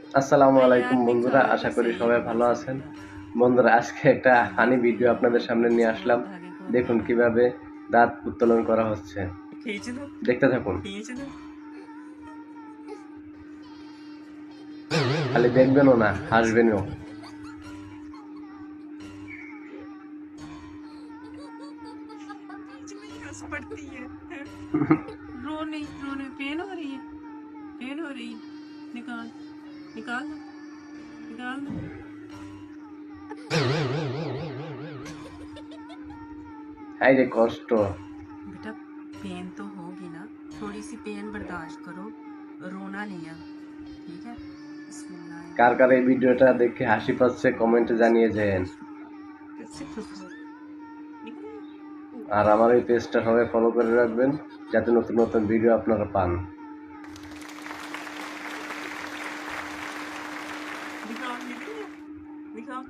আসসালামু भाई আলাইকুম यार বন্ধুরা, दिखाओ আশা तो করি सही সবাই कौन ভালো सा আছেন। बंदा। বন্ধুরা, আজকে একটা ফানি ভিডিও আপনাদের সামনে নিয়ে अच्छा আসলাম। धागे को দেখুন हटाना है। কিভাবে দাঁত উত্তোলন করা হচ্ছে। खींच दो, দেখতে থাকুন, खींच दो। খালি দেখবেনও না, হাসবেনও। बीच में ही हंस पड़ती है। रोने पेन हो रही है, पेन हो रही है। निकाल, निकाल दो, निकाल दो। এই যে কষ্ট। बेटा पेन तो होगी ना, थोड़ी सी पेन बर्दाश्त करो, रोना नहीं है, ठीक है। কার কার এই बिस्मिल्लाहिर्रहमानिर्रहीम। ভিডিওটা দেখে হাসি পাচ্ছে কমেন্টে জানিয়ে যান। कैसे खुशबू निकल रही है? আর আমার এই পেজটা সবাই ফলো করে রাখবেন, যাতে নতুন নতুন ভিডিও আপনারা পান। दिखाओ, निकल रही है? दिखाओ।